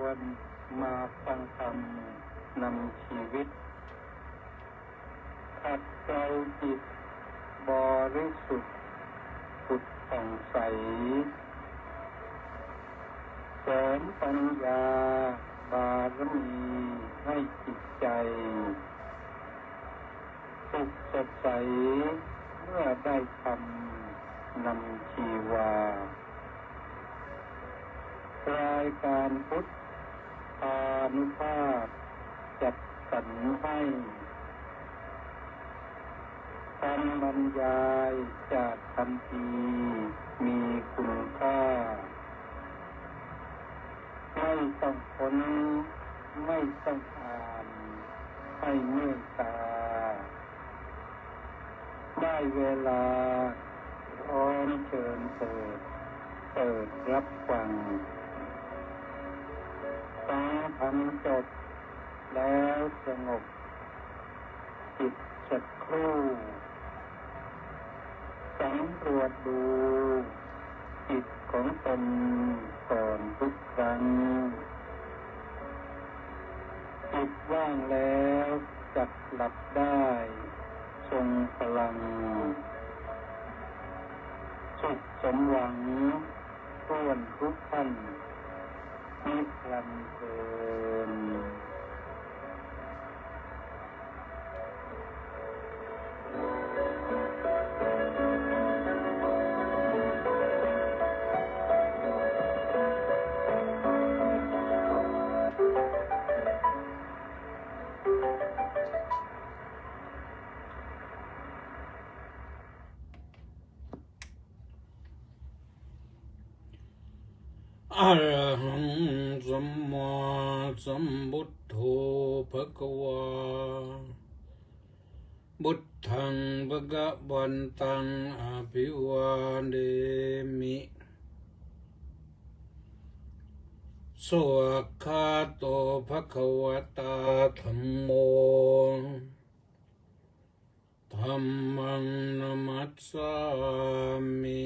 วนมาฟังธรรมนำชีวิตขัดเกลาจิตบริสุทธิ์ผุดผ่องใสเสริมปัญญาบารมีให้จิตใจสุขสดใสเมื่อได้ทำนำชีวารายการพุทธานุภาพจัดสรรให้คำบรรยายจากคำพีมีคุณค่าไม่ต้องค้นไม่ต้องอ่านให้เมตตาได้เวลาพร้อมเชิญเปิดรับฟังฟังธรรมจบแล้วสงบจิตสักครู่สำรวจดูจิตของตนก่อนทุกครั้งจิตว่างแล้วจักหลับได้ทรงพลังสุขสมหวังท้วนทุกท่านนิรันดร์เทินอะระหังสัมมาสัมพุทโธภะคะวาพุทธังภะคะวันตังอภิวาเทมิสวากขาโตภะคะวะตาธัมโมธัมมังนัมมัสสามิ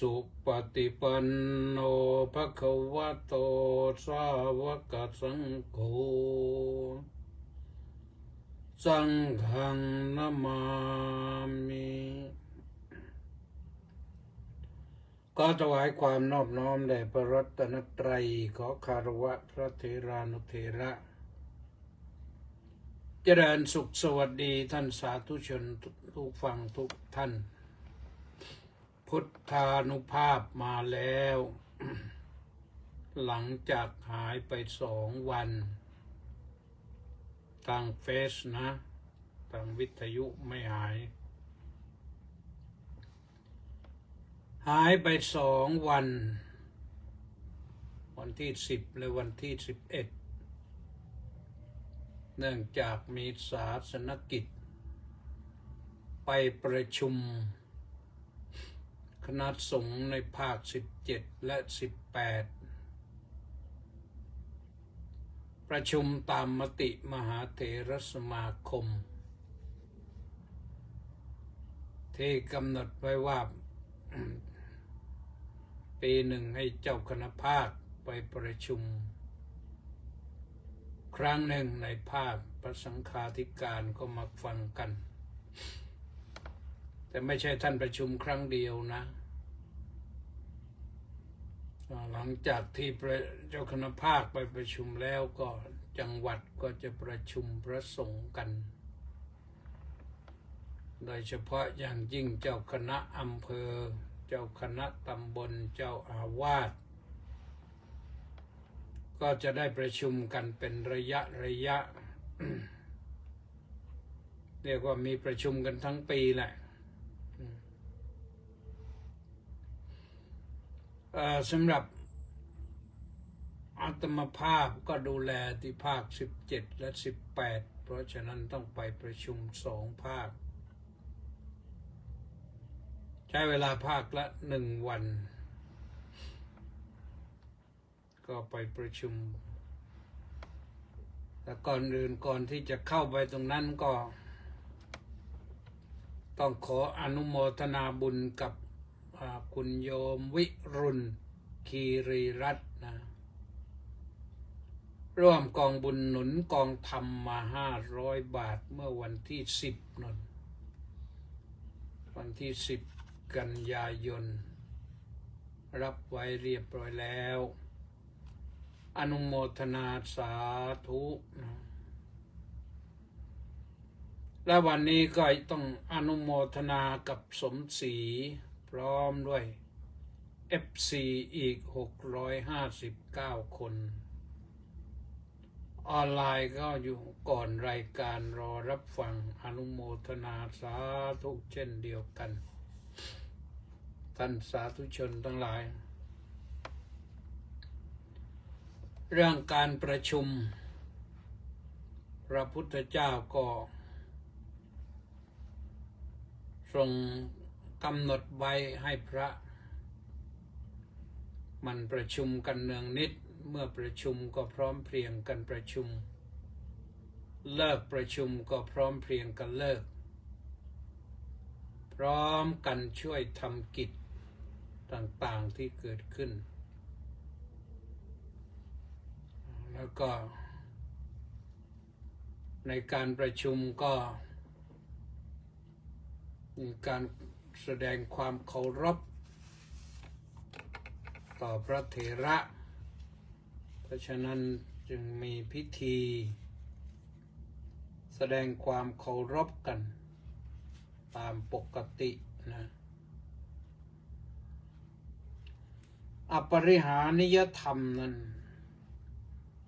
สุปฏิปันโนภะคะวะโตสาวกสังโฆสังฆังนะมามิก็ถวายความนอบน้อมแด่พระรัตนตรัยขอคารวะพระเถรานุเถระเจริญสุขสวัสดีท่านสาธุชนทุกฟังทุกท่านพุทธานุภาพมาแล้ว หลังจากหายไป2 วันทางเฟซนะทางวิทยุไม่หายไป2 วันวันที่10และวันที่11เนื่องจากมีศาสนกิจไปประชุมคณะสงฆ์ในภาค17และ18ประชุมตามมติมหาเถรสมาคมที่กำหนดไว้ว่าปีหนึ่งให้เจ้าคณะภาคไปประชุมครั้งหนึ่งในภาคพระสังฆาธิการก็มาฟังกันแต่ไม่ใช่ท่านประชุมครั้งเดียวนะหลังจากที่เจ้าคณะภาคไปประชุมแล้วก็จังหวัดก็จะประชุมพระสงฆ์กันโดยเฉพาะอย่างยิ่งเจ้าคณะอำเภอเจ้าคณะตำบลเจ้าอาวาสก็จะได้ประชุมกันเป็นระยะ เรียกว่ามีประชุมกันทั้งปีแหละสำหรับอาตมาภาพก็ดูแลที่ภาค17และ18เพราะฉะนั้นต้องไปประชุม2 ภาคใช้เวลาภาคละ1 วันก็ไปประชุมแต่ก่อนที่จะเข้าไปตรงนั้นก็ต้องขออนุโมทนาบุญกับคุณโยมวิรุณ คีรีรัตน์นะร่วมกองบุญหนุนกองธรรมมา500 บาทเมื่อวันที่10นนวันที่10 กันยายนรับไว้เรียบร้อยแล้วอนุโมทนาสาธุนะและวันนี้ก็ต้องอนุโมทนากับสมศรีพร้อมด้วย FC อีก659 คนออนไลน์ก็อยู่ก่อนรายการรอรับฟังอนุโมทนาสาธุเช่นเดียวกันท่านสาธุชนทั้งหลายเรื่องการประชุมพระพุทธเจ้าก็ทรงกำหนดไว้ให้พระมันประชุมกันเนืองนิดเมื่อประชุมก็พร้อมเพรียงกันประชุมเลิกประชุมก็พร้อมเพรียงกันเลิกพร้อมกันช่วยทำกิจต่างๆที่เกิดขึ้นแล้วก็ในการประชุมก็มีการแสดงความเคารพต่อพระเถระเพราะฉะนั้นจึงมีพิธีแสดงความเคารพกันตามปกตินะอปริหานิยธรรมนั้น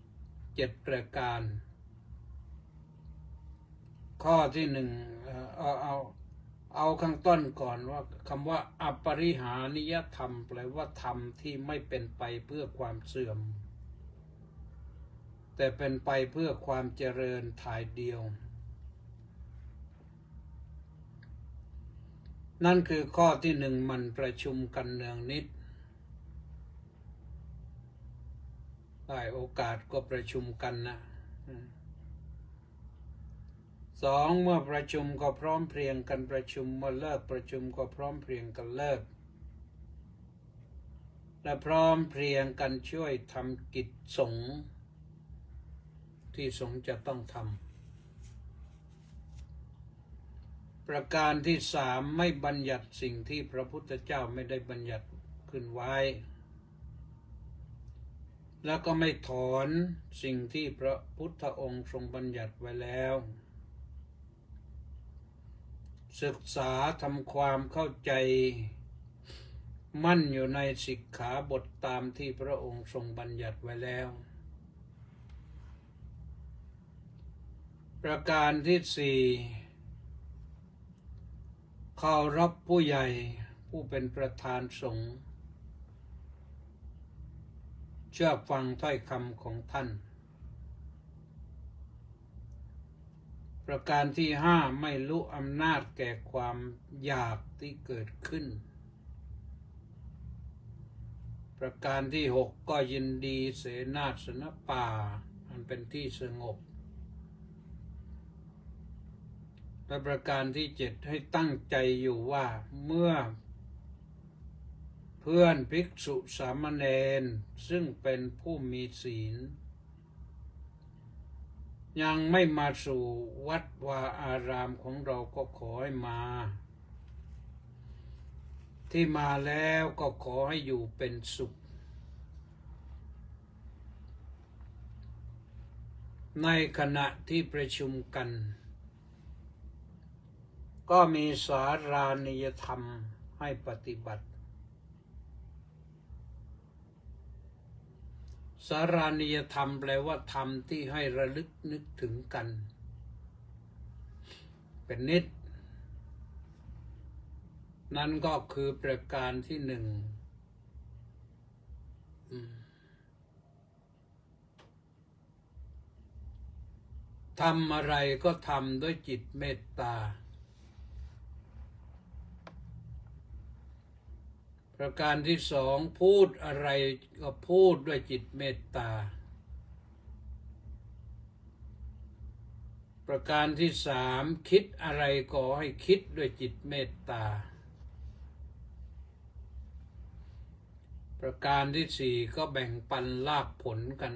7 ประการข้อที่เอาข้างต้นก่อนว่าคำว่าอปริหานิยธรรมแปลว่าธรรมที่ไม่เป็นไปเพื่อความเสื่อมแต่เป็นไปเพื่อความเจริญถ่ายเดียวนั่นคือข้อที่1มันประชุมกันเนืองนิดได้โอกาสก็ประชุมกันนะ2เมื่อประชุมก็พร้อมเพรียงกันประชุมเมื่อเลิกประชุมก็พร้อมเพรียงกันเลิกและพร้อมเพรียงกันช่วยทำกิจสงฆ์ที่สงฆ์จะต้องทำประการที่3ไม่บัญญัติสิ่งที่พระพุทธเจ้าไม่ได้บัญญัติขึ้นไว้แล้วก็ไม่ถอนสิ่งที่พระพุทธองค์ทรงบัญญัติไว้แล้วศึกษาทำความเข้าใจมั่นอยู่ในสิกขาบทตามที่พระองค์ทรงบัญญัติไว้แล้วประการที่4เคารพผู้ใหญ่ผู้เป็นประธานสงฆ์เชื่อฟังถ้อยคำของท่านประการที่5ไม่ลุอำนาจแก่ความอยากที่เกิดขึ้นประการที่6ก็ยินดีเสนาสนะป่าอันเป็นที่สงบและประการที่7ให้ตั้งใจอยู่ว่าเมื่อเพื่อนภิกษุสามเณรซึ่งเป็นผู้มีศีลยังไม่มาสู่วัดวาอารามของเราก็ขอให้มาที่มาแล้วก็ขอให้อยู่เป็นสุขในขณะที่ประชุมกันก็มีสารานิยธรรมให้ปฏิบัติสารานิยธรรมแปลว่าธรรมที่ให้ระลึกนึกถึงกันเป็นนิจนั่นก็คือประการที่1ทำอะไรก็ทำด้วยจิตเมตตาประการที่2พูดอะไรก็พูดด้วยจิตเมตตาประการที่3คิดอะไรก็ให้คิดด้วยจิตเมตตา ประการที่สี่ก็แบ่งปันลาภผลกัน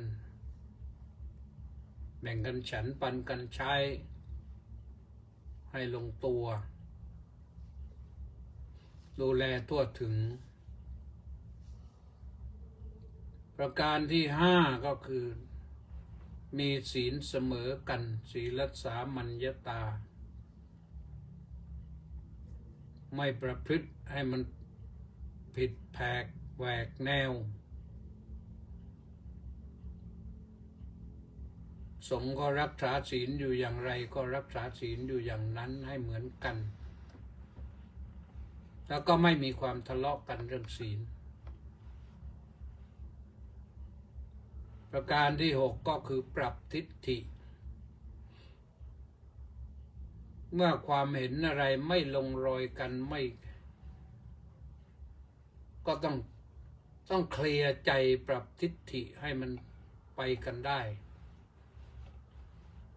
แบ่งกันฉันปันกันใช้ให้ลงตัว ดูแลทั่วถึง ประการที่ห้าก็คือมีศีลเสมอกันศีลสามัญญตา ไม่ประพฤติให้มันผิดแผกแหวกแนว สงฆ์ก็รักษาศีลอยู่อย่างไรก็รักษาศีลอยู่อย่างนั้นให้เหมือนกัน แล้วก็ไม่มีความทะเลาะกันเรื่องศีล ประการที่หกก็คือปรับทิฏฐิ เมื่อความเห็นอะไรไม่ลงรอยกันไม่ก็ต้องเคลียร์ใจปรับทิฏฐิให้มันไปกันได้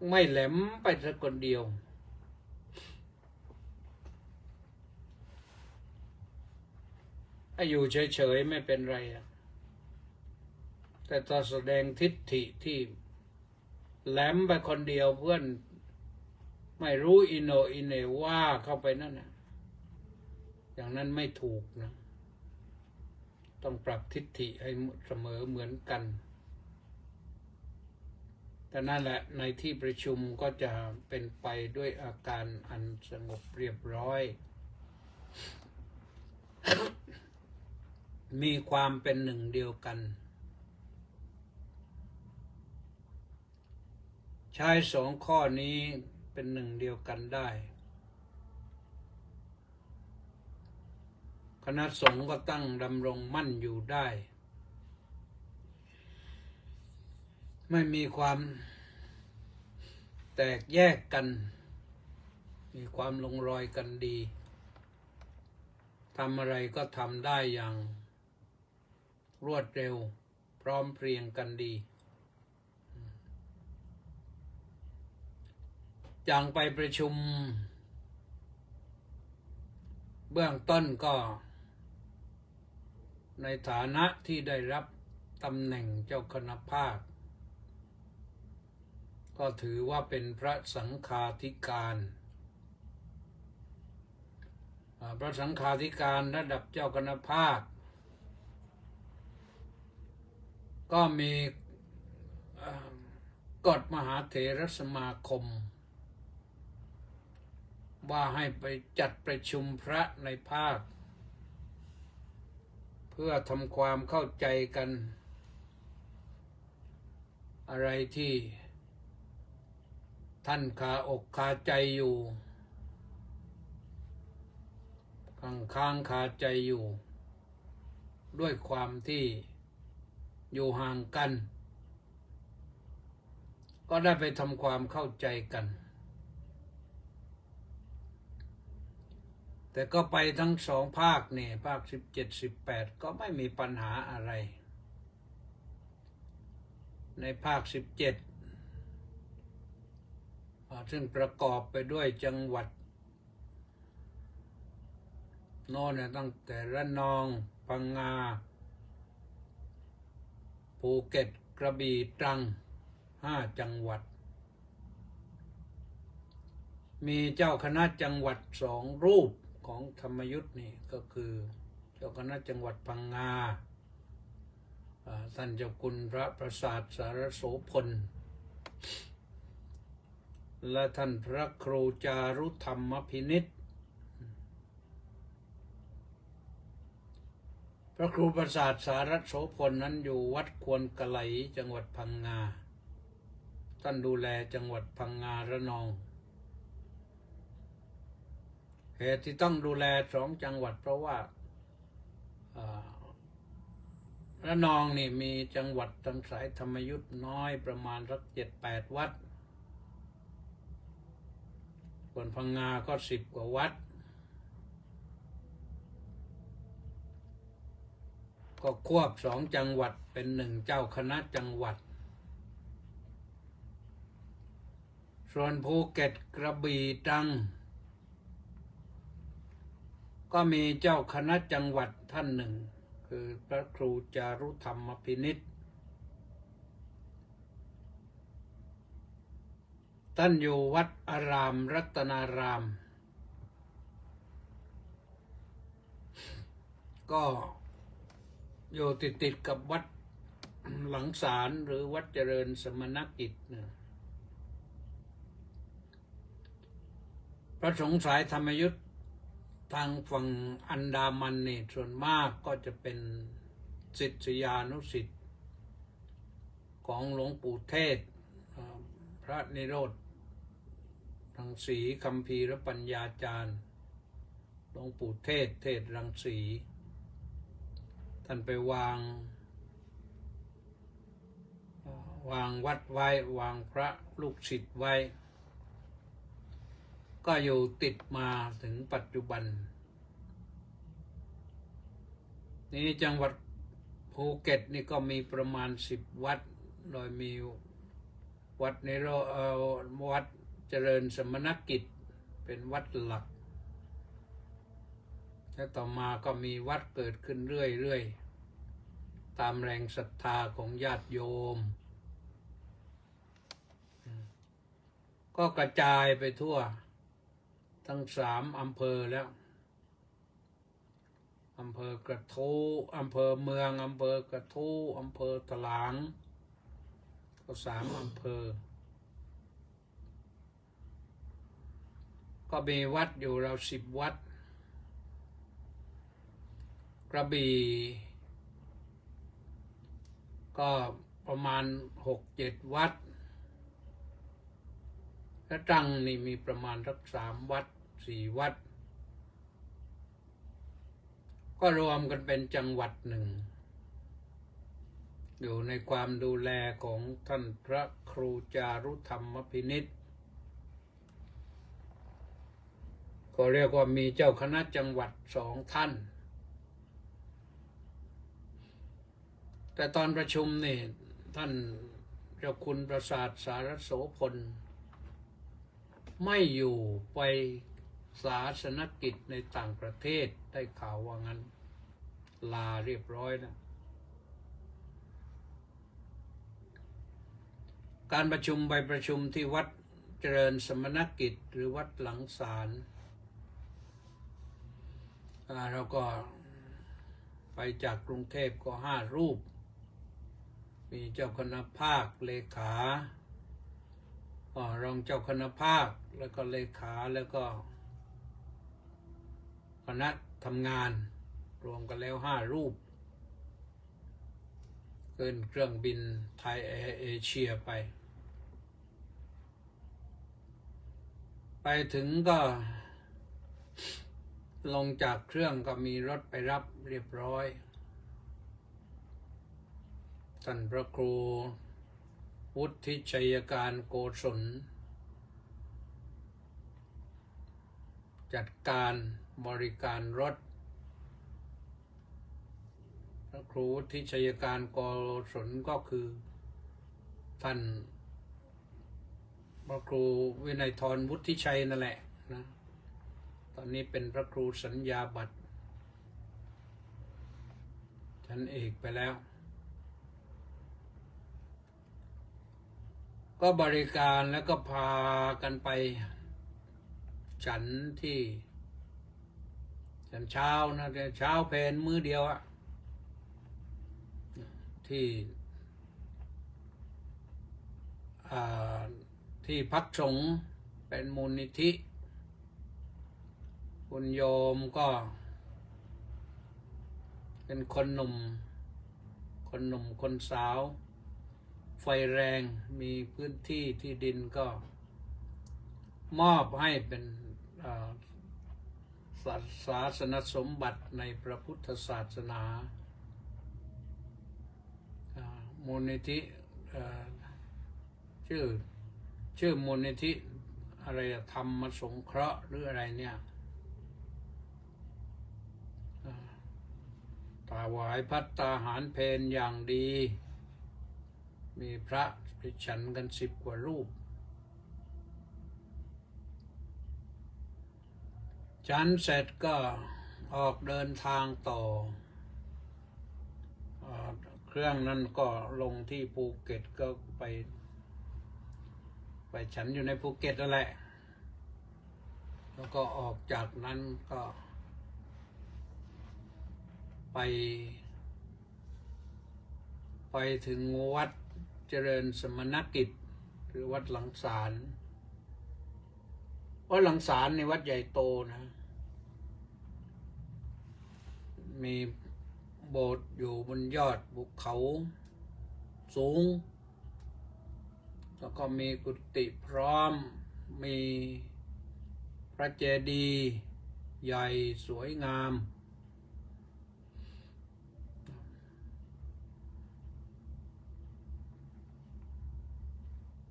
ไม่แหลมไปสักคนเดียวถ้าอยู่เฉยๆไม่เป็นไรแต่ถ้าแสดงทิฏฐิที่แหลมไปคนเดียวเพื่อนไม่รู้อิโนอิเหนว่าเข้าไปนั่นนะอย่างนั้นไม่ถูกนะต้องปรับทิฏฐิให้เสมอเหมือนกันแต่นั่นแหละในที่ประชุมก็จะเป็นไปด้วยอาการอันสงบเรียบร้อย มีความเป็นหนึ่งเดียวกันใช้สองข้อนี้เป็นหนึ่งเดียวกันได้คณะสงฆ์ก็ตั้งดำรงมั่นอยู่ได้ไม่มีความแตกแยกกันมีความลงรอยกันดีทำอะไรก็ทำได้อย่างรวดเร็วพร้อมเพรียงกันดีอย่างไปประชุมเบื้องต้นก็ในฐานะที่ได้รับตำแหน่งเจ้าคณะภาคก็ถือว่าเป็นพระสังฆาธิการพระสังฆาธิการระดับเจ้าคณะภาคก็มีกฎมหาเถรสมาคมว่าให้ไปจัดประชุมพระในภาคเพื่อทำความเข้าใจกันอะไรที่ท่านคาอกคาใจอยู่ค้างคาใจอยู่ด้วยความที่อยู่ห่างกันก็ได้ไปทำความเข้าใจกันแต่ก็ไปทั้งสองภาคเนี่ยภาค17 18ก็ไม่มีปัญหาอะไรในภาค17ซึ่งประกอบไปด้วยจังหวัดโน่นเนี่ยตั้งแต่ระนองพังงาภูเก็ตกระบี่ตรัง5 จังหวัดมีเจ้าคณะจังหวัด2 รูปของธรรมยุทธ์นี่ก็คือเจ้าคณะจังหวัดพังงาท่านเจ้าคุณพระประสาทสารโสพลและท่านพระครูจารุธรรมพินิจพระครูประสาทสารโสพลนั้นอยู่วัดควรกะไหลจังหวัดพังงาท่านดูแลจังหวัดพังงาระนองเหตุที่ต้องดูแล2 จังหวัดเพราะว่าระนองนี่มีจังหวัดทางสายธรรมยุทธ์น้อยประมาณสัก7-8 วัดส่วนพังงาก็10 กว่าวัดก็ควบ2 จังหวัดเป็น1 เจ้าคณะจังหวัดส่วนภูเก็ตกระบี่ตรังก็มีเจ้าคณะจังหวัดท่านหนึ่ง คือพระครูจารุธรรมพินิจท่านอยู่วัดอารามรัตนารามก็อยู่ติดกับวัดหลังศาลหรือวัดเจริญสมณกิจนะพระสงฆ์สายธรรมยุทธทางฝั่งอันดามันนี่ส่วนมากก็จะเป็นศิษยานุศิษย์ของหลวงปู่เทศพระนิโรธรังสีคัมภีรปัญญาจารย์หลวงปู่เทศเทศรังสีท่านไปวางวัดไว้วางพระลูกศิษย์ไว้ก็อยู่ติดมาถึงปัจจุบันนี้จังหวัดภูเก็ตนี่ก็มีประมาณ10 วัดโดยมีวัดวัดเจริญสมณกิจเป็นวัดหลักและต่อมาก็มีวัดเกิดขึ้นเรื่อยๆตามแรงศรัทธาของญาติโยมก็กระจายไปทั่วทั้ง3 อำเภอแล้วอำเภอกระทู้อำเภอเมืองอำเภอกระทู้อำเภอถลางก็3 อำเภอก็มีวัดอยู่เรา10 วัดกระบี่ก็ประมาณ6-7 วัดและตรังนี่มีประมาณสัก3 วัด 4 วัดก็รวมกันเป็นจังหวัดหนึ่งอยู่ในความดูแลของท่านพระครูจารุธรรมพินิจก็เรียกว่ามีเจ้าคณะจังหวัด2 ท่านแต่ตอนประชุมนี่ท่านเจ้าคุณประสาทสารโสพลไม่อยู่ไปศาสนกิจในต่างประเทศได้ข่าวว่างั้นลาเรียบร้อยนะการประชุมไปประชุมที่วัดเจริญสมณกิจหรือวัดหลังศาลเราก็ไปจากกรุงเทพก็5 รูปมีเจ้าคณะภาคเลขารองเจ้าคณะภาคแล้วก็เลขาแล้วก็คณะทำงานรวมกันแล้ว5 รูปขึ้นเครื่องบินไทยแอร์เอเชียไปถึงก็ลงจากเครื่องก็มีรถไปรับเรียบร้อยท่านพระครูวุฒิชัยการโกศลจัดการบริการรถพระครูวุฒิชัยการโกศลก็คือท่านพระครูวินัยธรวุฒิชัยนั่นแหละนะตอนนี้เป็นพระครูสัญญาบัตรชั้นเอกไปแล้วก็บริการแล้วก็พากันไปฉันที่ฉันเช้านะเช้าเพลมื้อเดียวอะที่พักสงฆ์เป็นมูลนิธิคุณโยมก็เป็นคนหนุ่มคนสาวไฟแรงมีพื้นที่ที่ดินก็มอบให้เป็นศาสนสมบัติในพระพุทธศาสนามูลนิธิชื่อมูลนิธิอะไรธรรมสงเคราะห์หรืออะไรเนี่ยถวายภัตตาหารเพลอย่างดีมีพระไปฉันกัน10 กว่ารูปฉันเสร็จก็ออกเดินทางต่อ เครื่องนั้นก็ลงที่ภูเก็ตก็ไปฉันอยู่ในภูเก็ตนั่นแหละแล้วก็ออกจากนั้นก็ไปถึงวัดเจริญสมณกิจหรือวัดหลังสารวัดหลังสารในวัดใหญ่โตนะมีโบสถ์อยู่บนยอดภูเขาสูงแล้วก็มีกุฏิพร้อมมีพระเจดีย์ใหญ่สวยงาม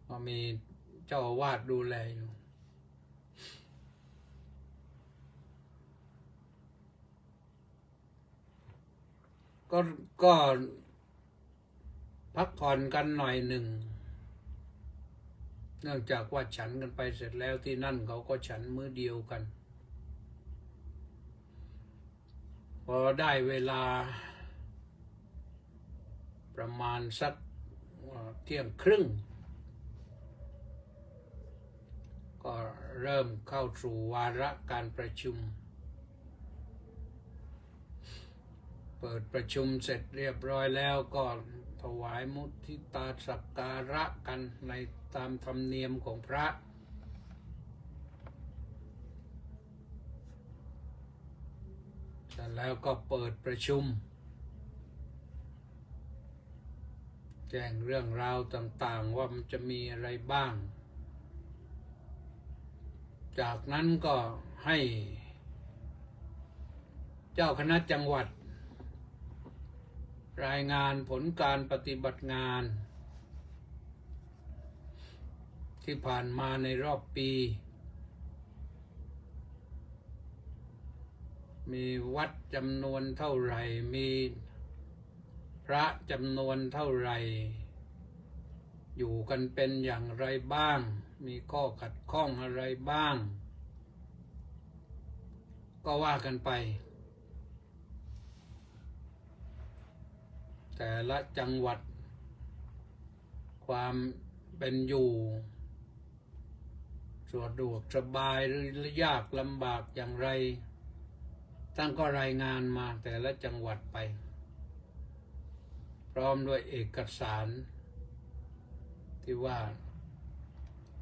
ก็มีเจ้าอาวาสดูแลอยู่ก็พักผ่อนกันหน่อยหนึ่งเนื่องจากว่าฉันกันไปเสร็จแล้วที่นั่นเขาก็ฉันมื้อเดียวกันพอได้เวลาประมาณสักเที่ยงครึ่งก็เริ่มเข้าสู่วาระการประชุมเปิดประชุมเสร็จเรียบร้อยแล้วก็ถวายมุทิตาสักการะกันในตามธรรมเนียมของพระเสร็จแล้วก็เปิดประชุมแจ้งเรื่องราวต่างๆว่ามันจะมีอะไรบ้างจากนั้นก็ให้เจ้าคณะจังหวัดรายงานผลการปฏิบัติงานที่ผ่านมาในรอบปีมีวัดจำนวนเท่าไหร่มีพระจำนวนเท่าไหร่อยู่กันเป็นอย่างไรบ้างมีข้อขัดข้องอะไรบ้างก็ว่ากันไปแต่ละจังหวัดความเป็นอยู่สะดวกสบายหรือยากลำบากอย่างไรท่านก็รายงานมาแต่ละจังหวัดไปพร้อมด้วยเอกสารที่ว่า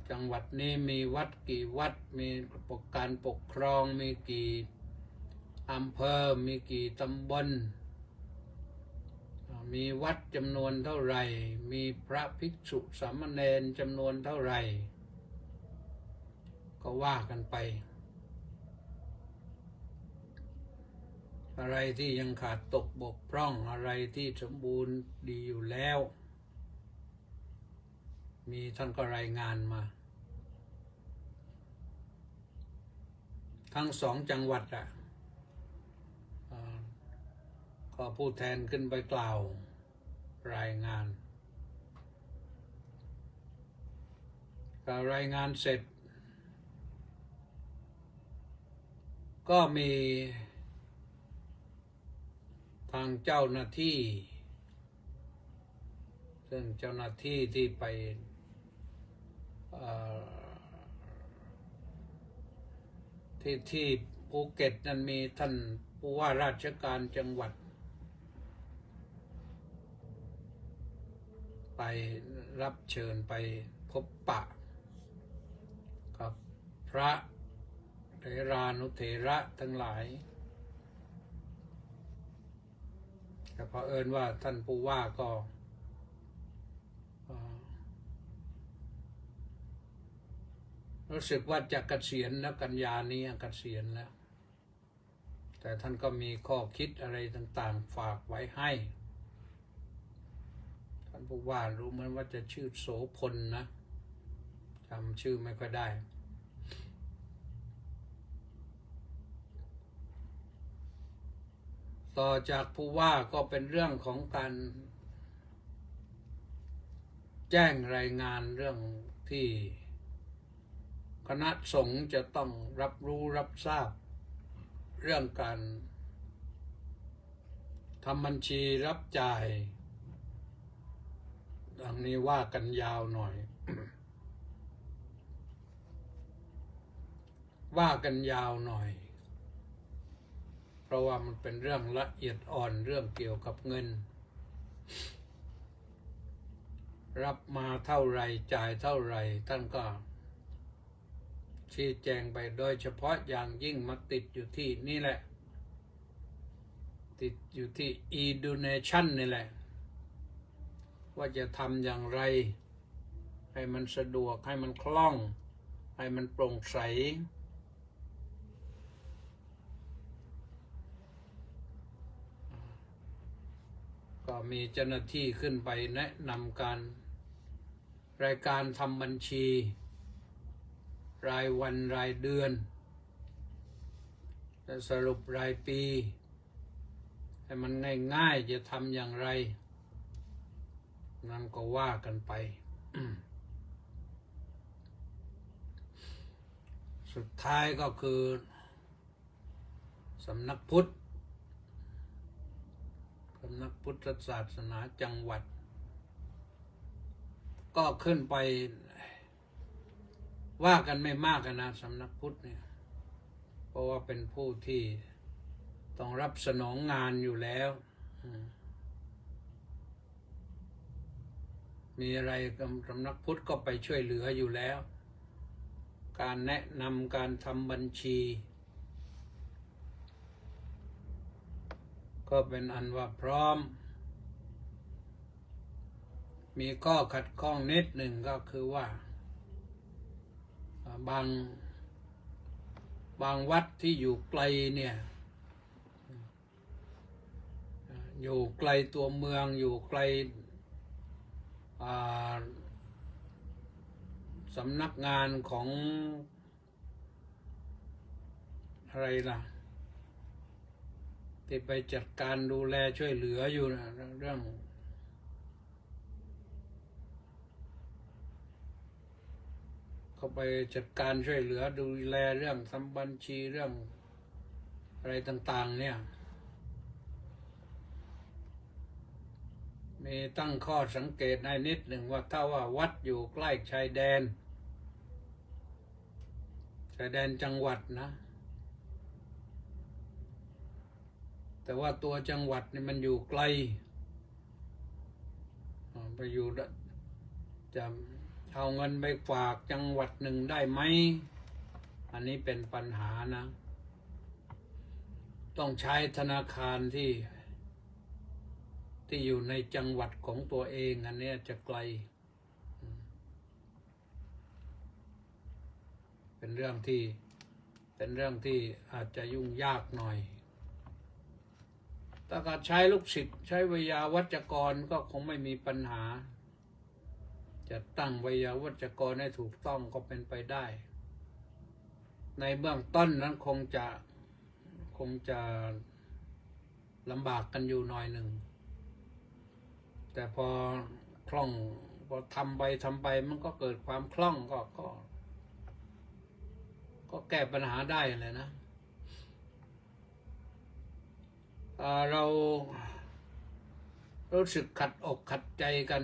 จังหวัดนี้มีวัดกี่วัดมีการปกครองมีกี่อำเภอมีกี่ตำบลมีวัดจำนวนเท่าไหร่มีพระภิกษุสามเณรจำนวนเท่าไหร่ก็ว่ากันไปอะไรที่ยังขาดตกบกพร่องอะไรที่สมบูรณ์ดีอยู่แล้วมีท่านก็รายงานมาทั้งสองจังหวัดก็ผู้แทนขึ้นไปกล่าวรายงานก็รายงานเสร็จก็มีทางเจ้าหน้าที่ซึ่งเจ้าหน้าที่ที่ไปที่ภูเก็ตนั้นมีท่านผู้ว่าราชการจังหวัดไปรับเชิญไปพบปะกับพระเถรานุเถระทั้งหลายแต่เผอิญว่าท่านผู้ว่าก็รู้สึกว่าจะเกษียณแล้วกันยานี้เกษียณแล้วแต่ท่านก็มีข้อคิดอะไรต่างๆฝากไว้ให้ท่านผู้ว่ารู้เหมือนว่าจะชื่อโสพลนะจำชื่อไม่ค่อยได้ต่อจากผู้ว่าก็เป็นเรื่องของการแจ้งรายงานเรื่องที่คณะสงฆ์จะต้องรับรู้รับทราบเรื่องการ ทำบัญชีรับจ่ายดังนี้ว่ากันยาวหน่อย ว่ากันยาวหน่อย เพราะว่ามันเป็นเรื่องละเอียดอ่อนเรื่องเกี่ยวกับเงิน รับมาเท่าไรจ่ายเท่าไรท่านก็ชี้แจงไปโดยเฉพาะอย่างยิ่งมาติดอยู่ที่นี่แหละติดอยู่ที่ e-donation นี่แหละว่าจะทำอย่างไรให้มันสะดวกให้มันคล่องให้มันโปร่งใสก็มีเจ้าหน้าที่ขึ้นไปแนะนำการรายการทำบัญชีรายวันรายเดือนและสรุปรายปีให้มันง่ายๆจะทำอย่างไรนั่นก็ว่ากันไป สุดท้ายก็คือสำนักพุทธศาสนาจังหวัดก็ขึ้นไปว่ากันไม่มากนะสำนักพุทธเนี่ยเพราะว่าเป็นผู้ที่ต้องรับสนองงานอยู่แล้วมีอะไรสำนักพุทธก็ไปช่วยเหลืออยู่แล้วการแนะนำการทำบัญชีก็เป็นอันว่าพร้อมมีข้อขัดข้องนิดหนึ่งก็คือว่าบางวัดที่อยู่ไกลเนี่ยอยู่ไกลตัวเมืองอยู่ไกลสำนักงานของอะไรล่ะที่ไปจัดการดูแลช่วยเหลืออยู่นะเรื่องเขาไปจัดการช่วยเหลือดูแลเรื่องทำบัญชีเรื่องอะไรต่างๆเนี่ยมีตั้งข้อสังเกตในนิดหนึ่งว่าถ้าว่าวัดอยู่ใกล้ชายแดนจังหวัดนะแต่ว่าตัวจังหวัดนี่มันอยู่ไกลไปอยู่จะเอาเงินไปฝากจังหวัดหนึ่งได้ไหมอันนี้เป็นปัญหานะต้องใช้ธนาคารที่อยู่ในจังหวัดของตัวเองอันนี้จะไกลเป็นเรื่องที่อาจจะยุ่งยากหน่อยถ้าการใช้ลูกศิษย์ใช้วิทยาวัจกรก็คงไม่มีปัญหาจะตั้งวิทยาวัจกรให้ถูกต้องก็เป็นไปได้ในเบื้องต้นนั้นคงจะลำบากกันอยู่หน่อยหนึ่งแต่พอคล่องพอทำไปมันก็เกิดความคล่องก็แก้ปัญหาได้เลยนะเรารู้สึกขัดอกขัดใจกัน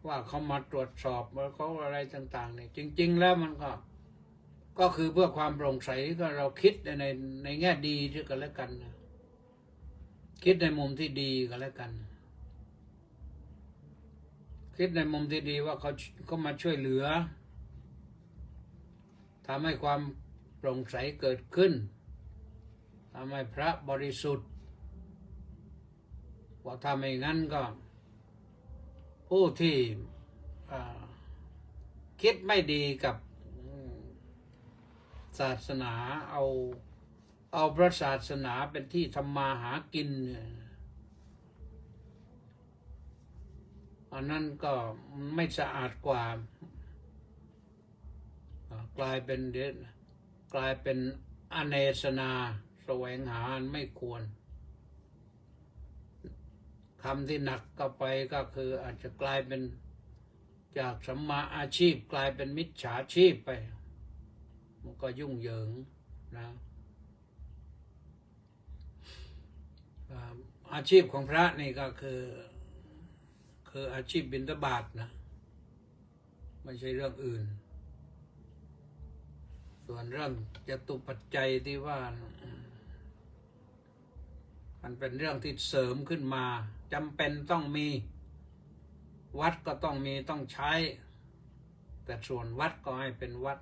ว่าเขามาตรวจสอบว่าเขาอะไรต่างๆเนี่ยจริงๆแล้วมันก็คือเพื่อความโปร่งใสก็เราคิดในแง่ดีที่กันแล้วกันนะคิดในมุมที่ดีกันแล้วกันคิดในมุมที่ดีว่าเขามาช่วยเหลือทำให้ความโปร่งใสเกิดขึ้นทำให้พระบริสุทธิ์ว่าถ้าไม่งั้นก็ผู้ที่คิดไม่ดีกับศาสนาเอาพระศาสนาเป็นที่ทำมาหากินอันนั้นก็ไม่สะอาดกว่ากลายเป็นอเนสนาแสวงหาไม่ควรคำที่หนักก็ไปก็คืออาจจะกลายเป็นจากสัมมาอาชีพกลายเป็นมิจฉาชีพไปมันก็ยุ่งเหยิงนะ อาชีพของพระนี่ก็คืออาชีพบิณฑบาตนะไม่ใช่เรื่องอื่น ส่วนเรื่องจตุปัจจัยที่ว่ามันเป็นเรื่องที่เสริมขึ้นมาจำเป็นต้องมีวัดก็ต้องมีต้องใช้แต่ส่วนวัดก็ให้เป็นวัด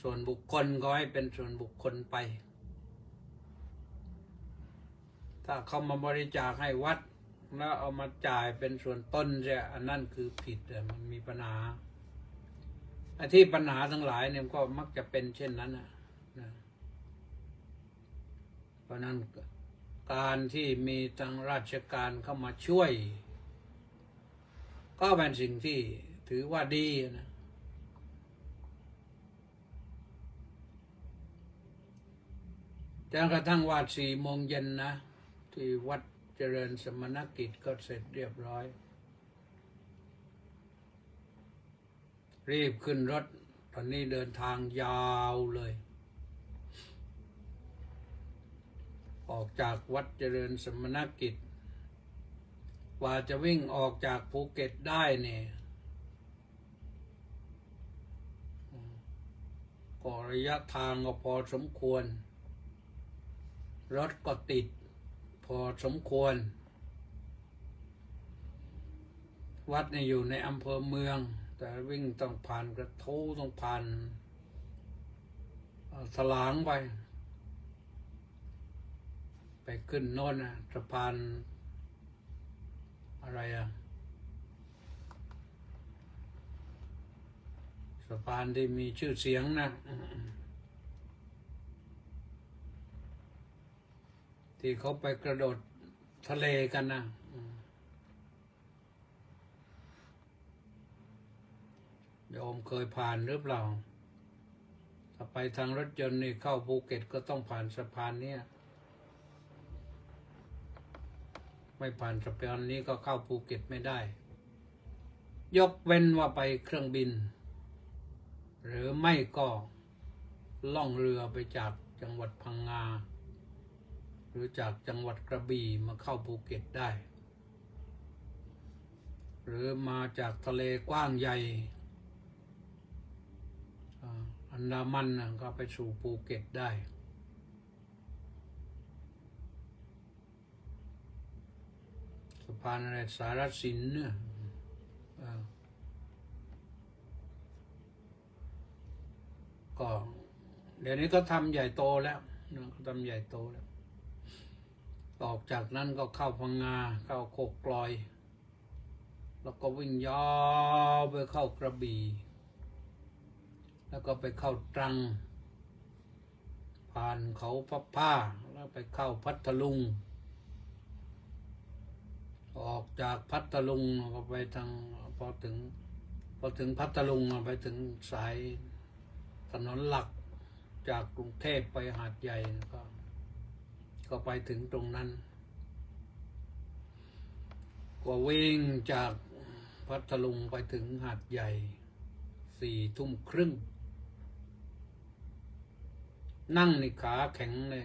ส่วนบุคคลก็ให้เป็นส่วนบุคคลไปถ้าเขามาบริจาคให้วัดแล้วเอามาจ่ายเป็นส่วนต้นเนี่ยอันนั้นคือผิดมันมีปัญหาที่ปัญหาทั้งหลายเนี่ยก็มักจะเป็นเช่นนั้นนะเพราะนั้นการที่มีทางราชการเข้ามาช่วยก็เป็นสิ่งที่ถือว่าดีนะจนกระทั่งว่า4 โมงเย็นนะที่วัดเจริญสมณกิจก็เสร็จเรียบร้อยรีบขึ้นรถตอนนี้เดินทางยาวเลยออกจากวัดเจริญสมณกิจกว่าจะวิ่งออกจากภูเก็ตได้เนี่ยก็ระยะทางก็พอสมควรรถก็ติดพอสมควรวัดเนี่ยอยู่ในอำเภอเมืองแต่วิ่งต้องผ่านกระทู้ต้องผ่านสลางไปขึ้นโน่นนะสะพานอะไรสะพานที่มีชื่อเสียงนะที่เขาไปกระโดดทะเลกันนะโยมเคยผ่านหรือเปล่าถ้าไปทางรถยนต์นี่เข้าภูเก็ตก็ต้องผ่านสะพานนี้ไม่ผ่านสะพานนี้ก็เข้าภูเก็ตไม่ได้ยกเว้นว่าไปเครื่องบินหรือไม่ก็ล่องเรือไปจากจังหวัดพังงาหรือจากจังหวัดกระบี่มาเข้าภูเก็ตได้หรือมาจากทะเลกว้างใหญ่อันดามันก็ไปสู่ภูเก็ตได้สะพานอะไรสารสินเนี่ยก็เดี๋ยวนี้ก็ทำใหญ่โตแล้วเขาทำใหญ่โตแล้วออกจากนั้นก็เข้าพังงาเข้าโคกกลอยแล้วก็วิ่งยาวไปเข้ากระบี่แล้วก็ไปเข้าตรังผ่านเขาพับผ้าแล้วไปเข้าพัทลุงออกจากพัทลุงก็ไปทางพอถึงพัทลุงไปถึงสายถนนหลักจากกรุงเทพไปหาดใหญ่ก็ไปถึงตรงนั้นก็วิ่งจากพัทลุงไปถึงหาดใหญ่4 ทุ่มครึ่งนั่งในขาแข็งเลย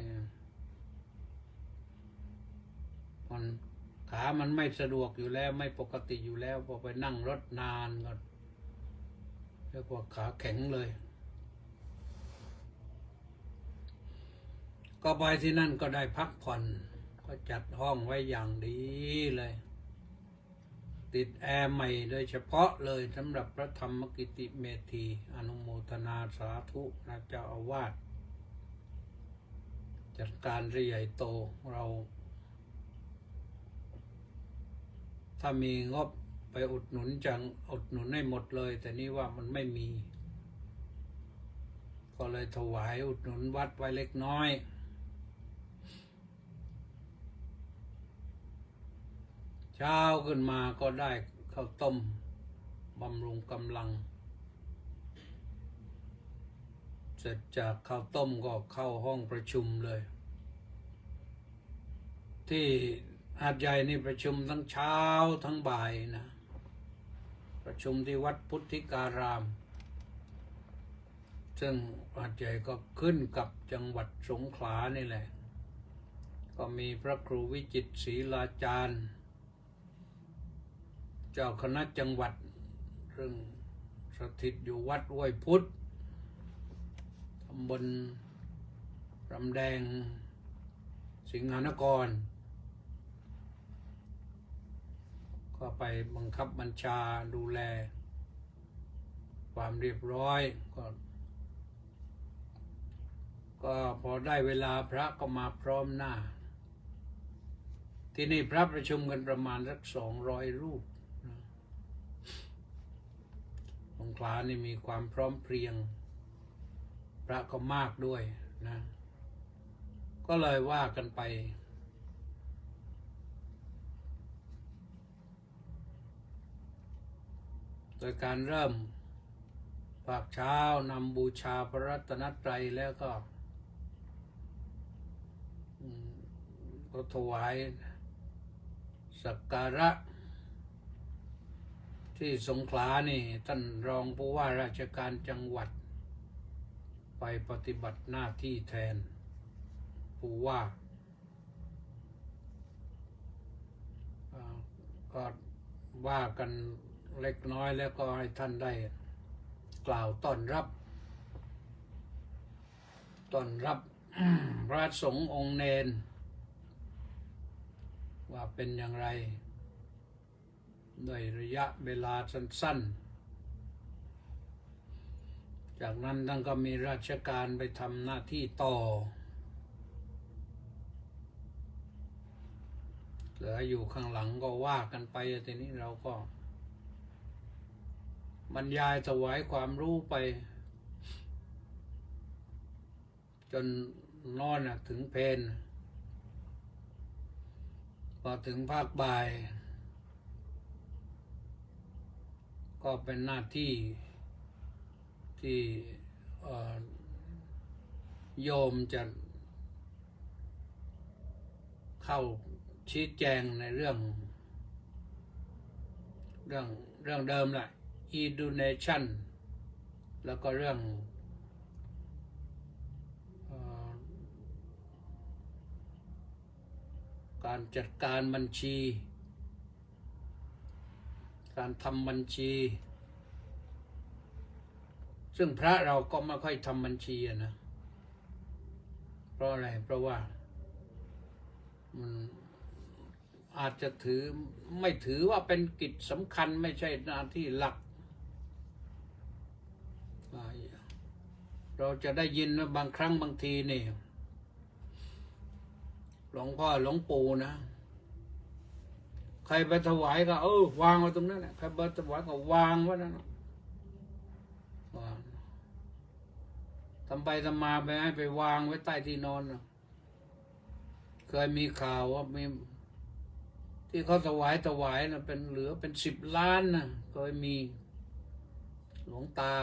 ขามันไม่สะดวกอยู่แล้วไม่ปกติอยู่แล้วพอไปนั่งรถนานก็เรียกว่าขาแข็งเลยก็ไปที่นั่นก็ได้พักผ่อนก็จัดห้องไว้อย่างดีเลยติดแอร์ใหม่โดยเฉพาะเลยสำหรับพระธรรมกิติเมธีอนุโมทนาสาธุนะเจ้าอาวาสจัดการใหญ่โตเราถ้ามีงบไปอุดหนุนให้หมดเลยแต่นี่ว่ามันไม่มีก็เลยถวายอุดหนุนวัดไว้เล็กน้อยเช้าขึ้นมาก็ได้ข้าวต้มบำรุงกำลังเสร็จจากข้าวต้มก็เข้าห้องประชุมเลยที่หาดใหญ่นี่ประชุมทั้งเช้าทั้งบ่ายนะประชุมที่วัดพุทธิการามซึ่งหาดใหญ่ก็ขึ้นกับจังหวัดสงขลานี่แหละ ก็มีพระครูวิจิตรศรีลาจารย์เจ้าคณะจังหวัดซึ่งสถิตอยู่วัดห้วยพุทธตำบลรำแดงสิงหนครก็ไปบังคับบัญชาดูแลความเรียบร้อยก็พอได้เวลาพระก็มาพร้อมหน้าที่นี่พระประชุมกันประมาณสัก200 รูปสงขลานี่มีความพร้อมเพรียงพระก็มากด้วยนะก็เลยว่ากันไปโดยการเริ่มภาคเช้านำบูชาพระรัตนตรัยแล้วก็ถวายสักการะที่สงขลานี่ท่านรองผู้ว่าราชการจังหวัดไปปฏิบัติหน้าที่แทนผู้ว่าก็ว่ากันเล็กน้อยแล้วก็ให้ท่านได้กล่าวต้อนรับ พระสงฆ์องค์เนนว่าเป็นอย่างไรด้วยระยะเวลาสั้นๆจากนั้นท่านก็มีราชการไปทำหน้าที่ต่อเหลืออยู่ข้างหลังก็ว่ากันไปทีนี้เราก็บรรยายถวายความรู้ไปจนนอนถึงเพลพอถึงภาคบ่ายก็เป็นหน้าที่ที่โยมจะเข้าชี้แจงในเรื่องเดิมแหละ Education แล้วก็เรื่องการจัดการบัญชีการทำบัญชีซึ่งพระเราก็ไม่ค่อยทำบัญชีนะเพราะอะไรเพราะว่ามันอาจจะไม่ถือว่าเป็นกิจสำคัญไม่ใช่หน้าที่หลักเราจะได้ยินว่าบางครั้งบางทีนี่หลวงพ่อหลวงปู่นะใครไปถวายก็วางไว้ตรงนั้นแหละใครไปถวายก็วางไว้นั่นวางทำไปทำมาไปให้ไปวางไว้ใต้ที่นอนนะเคยมีข่าวว่ามีที่เขาถวายนะเป็นเหลือเป็น10 ล้านนะเคยมีหลวงตา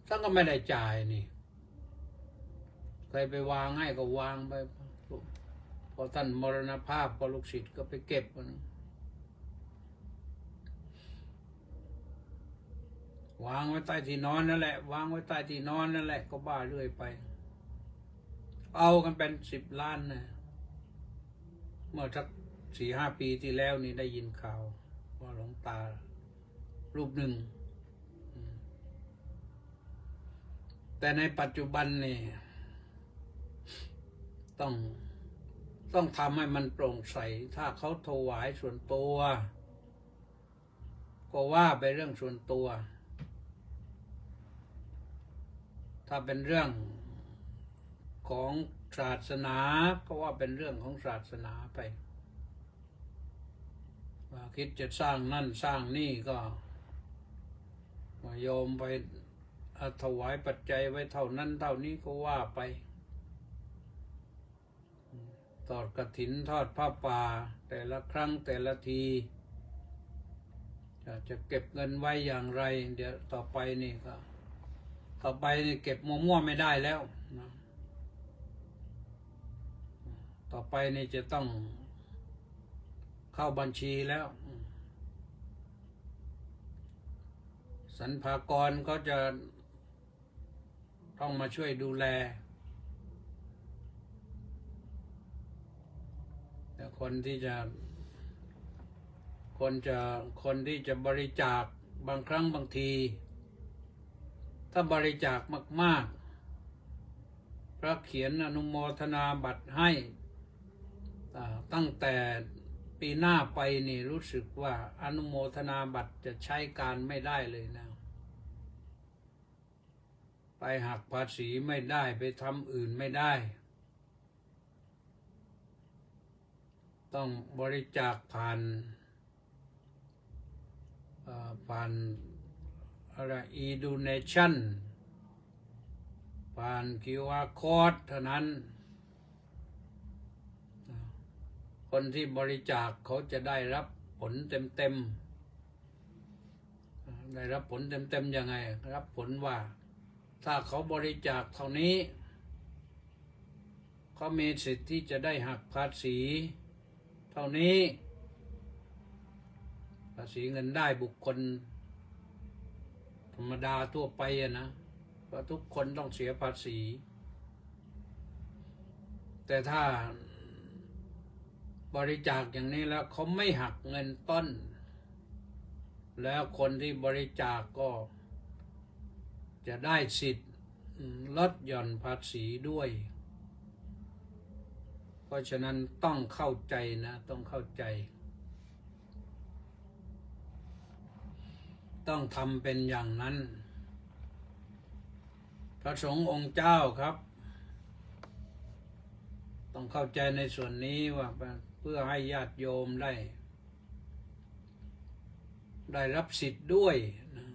ท่านก็ไม่ได้จ่ายนี่ใครไปวางให้ก็วางไปพอท่านมรณภาพก็ลูกศิษย์ก็ไปเก็บมันวางไว้ใต้ที่นอนนั่นแหละวางไว้ใต้ที่นอนนั่นแหละก็บ้าเรื่อยไปเอากันเป็น10 ล้านนะเมื่อสัก4-5 ปีที่แล้วนี่ได้ยินข่าวว่าหลวงตารูปหนึ่งแต่ในปัจจุบันนี่ต้องทำให้มันโปร่งใสถ้าเขาถวายส่วนตัวก็ว่าไปเรื่องส่วนตัวถ้าเป็นเรื่องของศาสนาก็ว่าเป็นเรื่องของศาสนาไปว่าคิดจะสร้างนั่นสร้างนี่ก็โยมไปถวายปัจจัยไว้เท่านั้นเท่านี้ก็ว่าไปทอดกฐินทอดผ้าป่าแต่ละครั้งแต่ละทีจะเก็บเงินไว้อย่างไรเดี๋ยวต่อไปนี่เก็บมั่วๆไม่ได้แล้วนะต่อไปนี่จะต้องเข้าบัญชีแล้วสรรพากรก็จะต้องมาช่วยดูแล คนที่จะบริจาคบางครั้งบางที ถ้าบริจาคมากๆพระเขียนอนุโมทนาบัตรให้ตั้งแต่ปีหน้าไปนี่รู้สึกว่าอนุโมทนาบัตรจะใช้การไม่ได้เลยนะไปหักภาษีไม่ได้ไปทำอื่นไม่ได้ต้องบริจาคผ่านอะไร e-donation ผ่าน QR code เท่านั้นคนที่บริจาคเขาจะได้รับผลเต็มๆได้รับผลเต็มๆยังไงรับผลว่าถ้าเขาบริจาคเท่านี้เขามีสิทธิ์ที่จะได้หักภาษีเท่านี้ภาษีเงินได้บุคคลธรรมดาทั่วไปนะเพราะทุกคนต้องเสียภาษีแต่ถ้าบริจาคอย่างนี้แล้วเขาไม่หักเงินต้นแล้วคนที่บริจาคก็จะได้สิทธิ์ลดหย่อนภาษีด้วยเพราะฉะนั้นต้องเข้าใจนะต้องเข้าใจต้องทำเป็นอย่างนั้นพระสงฆ์องค์เจ้าครับต้องเข้าใจในส่วนนี้ว่าเพื่อให้ญาติโยมได้รับสิทธิ์ด้วยนะ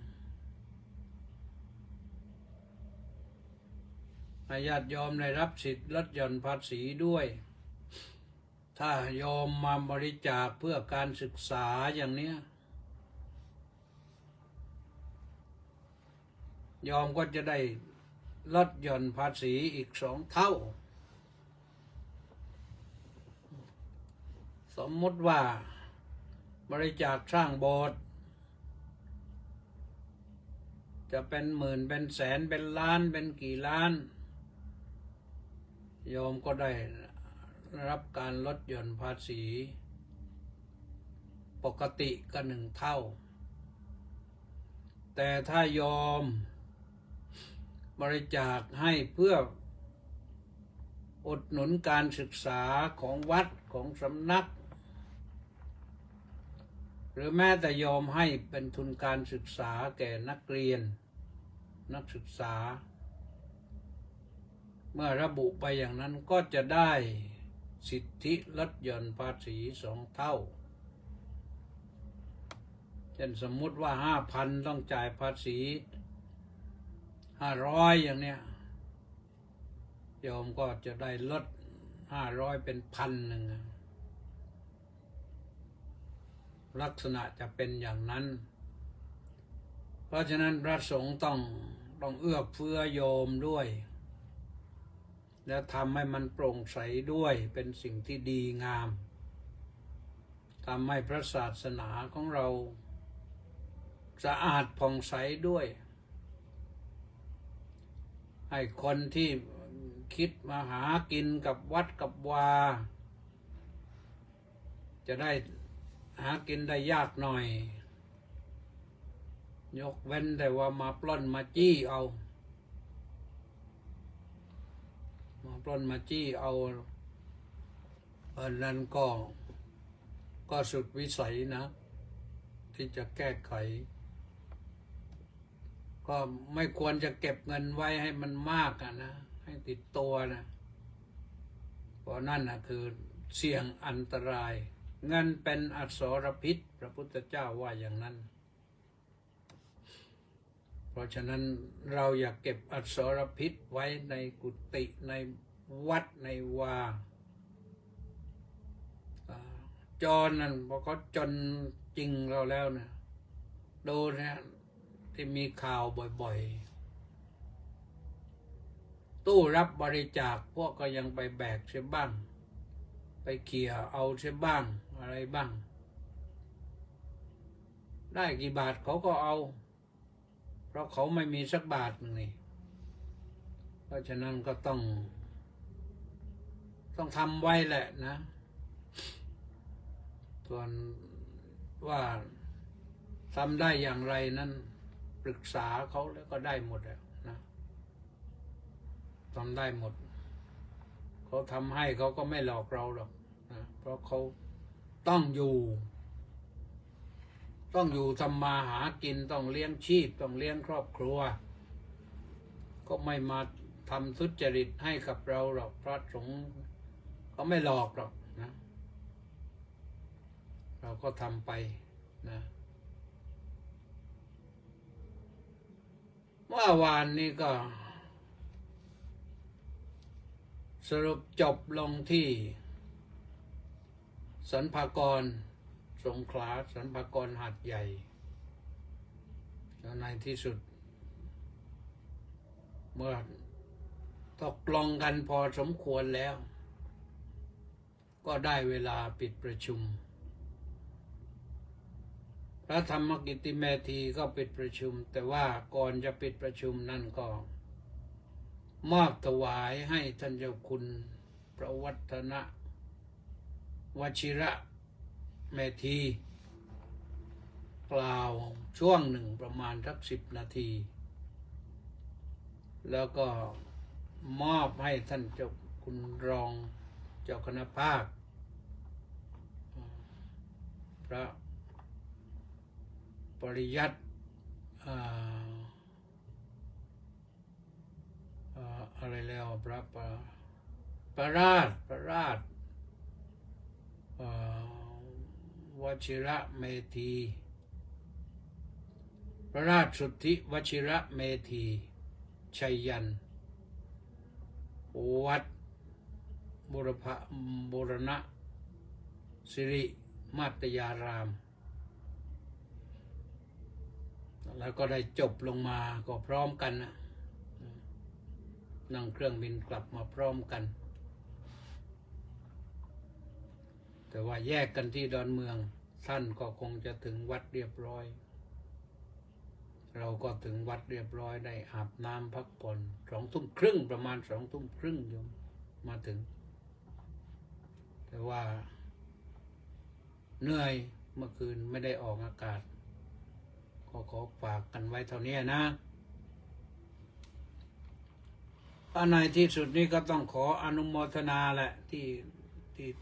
ให้ญาติโยมได้รับสิทธิ์ลดหย่อนภาษีด้วยถ้าโยมมาบริจาคเพื่อการศึกษาอย่างนี้โยมก็จะได้ลดหย่อนภาษีอีก2 เท่าสมมติว่าบริจาคสร้างโบสถ์จะเป็นหมื่นเป็นแสนเป็นล้านเป็นกี่ล้านโยมก็ได้รับการลดหย่อนภาษีปกติก็1 เท่าแต่ถ้าโยมบริจาคให้เพื่ออุดหนุนการศึกษาของวัดของสำนักหรือแม้แต่โยมให้เป็นทุนการศึกษาแก่นักเรียนนักศึกษาเมื่อระบุไปอย่างนั้นก็จะได้สิทธิลดหย่อนภาษี2 เท่าเช่นสมมุติว่า 5,000 ต้องจ่ายภาษี500อย่างเนี้ยโยมก็จะได้ลด500เป็น1,000ลักษณะจะเป็นอย่างนั้นเพราะฉะนั้นพระสงฆ์ต้องเอื้อเฟื้อโยมด้วยแล้วทำให้มันโปร่งใสด้วยเป็นสิ่งที่ดีงามทำให้พระศาสนาของเราสะอาดผ่องใสด้วยให้คนที่คิดมาหากินกับวัดกับวาจะได้หากินได้ยากหน่อยยกเว้นแต่ว่ามาปล้นมาจี้เอาอันนั้นก็สุดวิสัยนะที่จะแก้ไขก็ไม่ควรจะเก็บเงินไว้ให้มันมากนะให้ติดตัวนะเพราะนั่นคือเสี่ยงอันตรายเงินเป็นอสรพิษพระพุทธเจ้าว่าอย่างนั้นเพราะฉะนั้นเราอย่าเก็บอสรพิษไว้ในกุฏิในวัดในวาจรนั่นพอเขาจนจริงเราแล้วนะดูนะที่มีข่าวบ่อยๆตู้รับบริจาคพวกก็ยังไปแบกเสียบ้างไปเขี่ยเอาเสียบ้างอะไรบ้างได้กี่บาทเขาก็เอาเพราะเขาไม่มีสักบาทนึงนี่เพราะฉะนั้นก็ต้องทำไว้แหละนะ ส่วนว่าทำได้อย่างไรนั้นปรึกษาเขาแล้วก็ได้หมดแล้วนะทำได้หมดเขาทำให้เขาก็ไม่หลอกเราหรอกนะเพราะเขาต้องอยู่ทำมาหากินต้องเลี้ยงชีพต้องเลี้ยงครอบครัวก็ไม่มาทำทุจริตให้กับเราหรอกพระสงฆ์ก็ไม่หลอกหรอกนะเราก็ทำไปนะเมื่อวานนี้ก็สรุปจบลงที่สรรพากรสงขลาสรรพากรหาดใหญ่แล้วในที่สุดเมื่อตกลงกันพอสมควรแล้วก็ได้เวลาปิดประชุมพระธรรมกิตติเมธีก็ปิดประชุมแต่ว่าก่อนจะปิดประชุมนั่นก็มอบถวายให้ท่านเจ้าคุณพระวัฒนวชิระเมธีกล่าวช่วงหนึ่งประมาณสัก10 นาที แล้วก็มอบให้ท่านเจ้าคุณรองเจ้าคณะภาคพระปริยัติอะไรแล้วพระประราชวชิระเมธีพระราชสุทธิวชิระเมธีชัยยันวัดบูรณะสิริมาตยารามแล้วก็ได้จบลงมาก็พร้อมกันนะนั่งเครื่องบินกลับมาพร้อมกันแต่ว่าแยกกันที่ดอนเมืองท่านก็คงจะถึงวัดเรียบร้อยเราก็ถึงวัดเรียบร้อยได้อาบน้ำพักผ่อน20:30ประมาณ20:30โยมมาถึงแต่ว่าเหนื่อยเมื่อคืนไม่ได้ออกอากาศก็ขอฝากกันไว้เท่านี้นะในที่สุดนี้ก็ต้องขออนุโมทนาแหละที่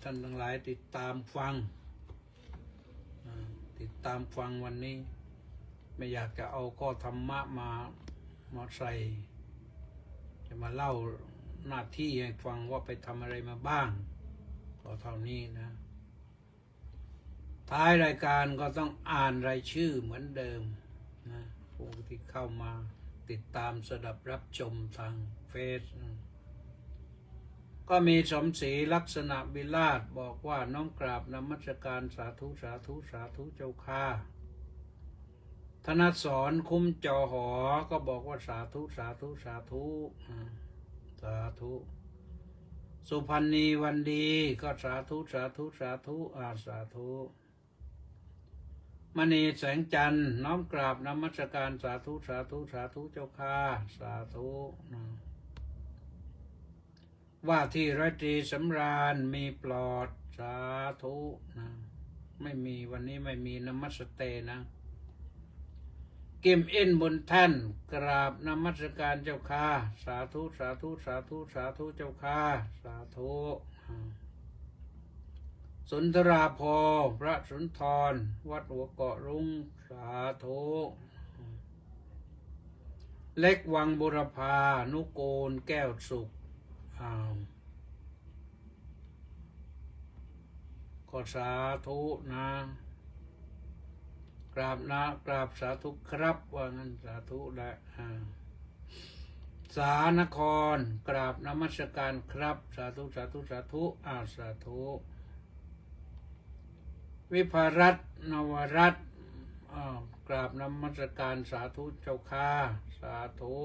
ท่านทั้งหลายติดตามฟังวันนี้ไม่อยากจะเอาข้อธรรมะมาใส่จะมาเล่าหน้าที่ให้ฟังว่าไปทำอะไรมาบ้างก็เท่านี้นะท้ายรายการก็ต้องอ่านรายชื่อเหมือนเดิมนะผู้ที่เข้ามาติดตามสดับรับชมทางเฟซก็มีสมศรีลักษณะวิราชบอกว่าน้อมกราบนมัสการสาธุเจ้าค่ะธนสรคุ้มจอหอก็บอกว่าสาธุสาธุสุพรรณีวันดีก็สาธุสาธุมณีแสงจันทร์น้อมกราบนมัสการสาธุเจ้าค่ะสาธุว่าที่ร้อยตรีสำราญมีปลอดสาธุนะไม่มีวันนี้ไม่มีนมัสเตนะกิมอินบนแท่นกราบนมัสการเจ้าค่ะสาธุเจ้าค่ะสาธุสุนทราภรพระสุนทรวัดหัวเกาะรุ้งสาธุเล็กวังบุรพานุโกลแก้วสุขก็สาธุนะกราบสาธุครับว่างั้นสาธุได้สานครกราบนมัสการครับสาธุสาธุวิภารัตน์นวรัตน์กราบนมัสการสาธุเจ้าค่ะสาธุ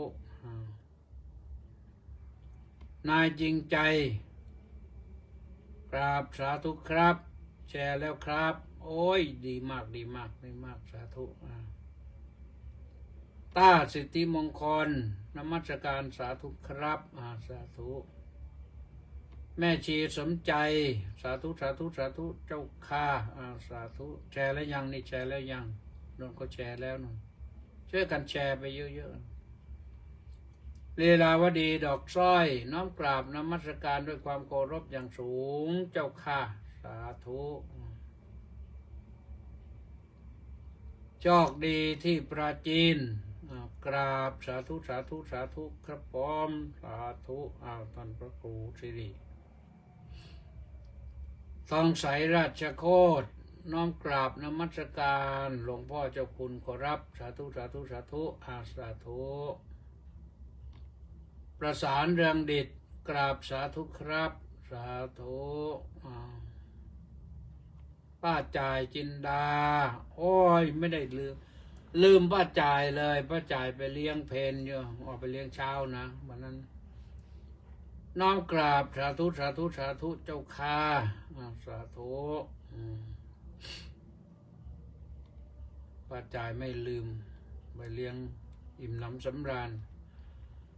นายจริงใจกราบสาธุครับแชร์แล้วครับโอ้ยดีมากสาธุต้าสิทธิมงคลนมัสการสาธุครับสาธุ แม่ชีสมใจสาธุสาธุสาธุเจ้าค่าสาธุแชร์แล้วยังนี่แชร์แล้วยังนนก็แชร์แล้วนนช่วยกันแชร์ไปเยอะๆลีลาวดีดอกสร้อยน้อมกราบนมัสการด้วยความเคารพอย่างสูงเจ้าค่าสาธุโชคดีที่ปราจีนกราบสาธุสาธุสาธุครับพร้อมสาธุท่านพระครูสิริทองใสราชโคตรน้อมกราบนมัสการหลวงพ่อเจ้าคุณขอรับสาธุสาธุสาธุสาธุประสานเรืองดิษกราบสาธุครับสาธุป้าจ่ายจินดาโอ้ยไม่ได้ลืมป้าจ่ายเลยป้าจ่ายไปเลี้ยงเพนอยู่ออกไปเลี้ยงเช้านะวันนั้นน้อมกราบสาธุสาธุสาธุเจ้าค่าสาธุป้าจ่ายไม่ลืมไปเลี้ยงอิ่มหนำสำราญ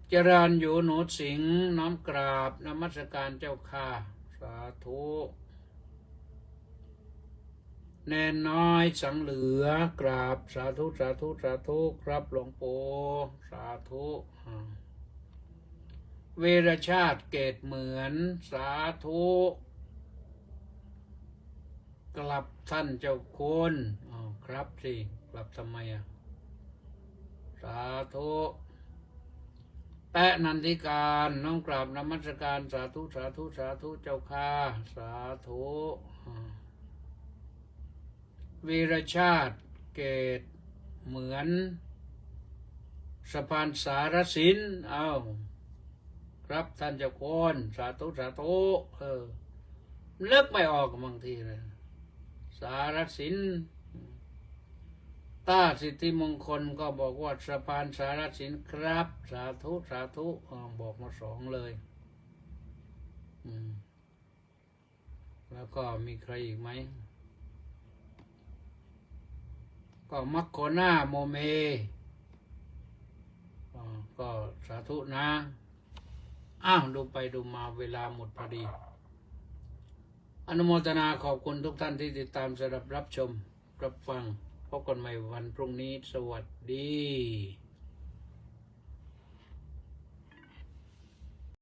เจริญอยู่หนูสิงห์น้อมกราบนมัสการเจ้าค่าสาธุแน่น้อยสังเหลือกราบสาธุสาธุสาธุครับหลวงปู่สาธุเวรชาติเกตเหมือนสาธุกลับท่านเจ้าคุณครับสิกลับทำไมสาธุแปะนันทิการน้องกราบนมัสการสาธุสาธุสาธุเจ้าค่าสาธุวีรชาติเกตเหมือนสะพานสารสินครับท่านเจ้าคุณสาธุสาธุเลิกไม่ออกบางทีเลยสารสินต้าสิทธิมงคลก็บอกว่าสะพานสารสินครับสาธุสาธุบอกมาสองเลยแล้วก็มีใครอีกไหมก็มัคโคนาโมเมก็สาธุนะดูไปดูมาเวลาหมดพอดีอนุโมทนาขอบคุณทุกท่านที่ติดตามสำหรับรับชมรับฟังพบกันใหม่วันพรุ่งนี้สวัสดี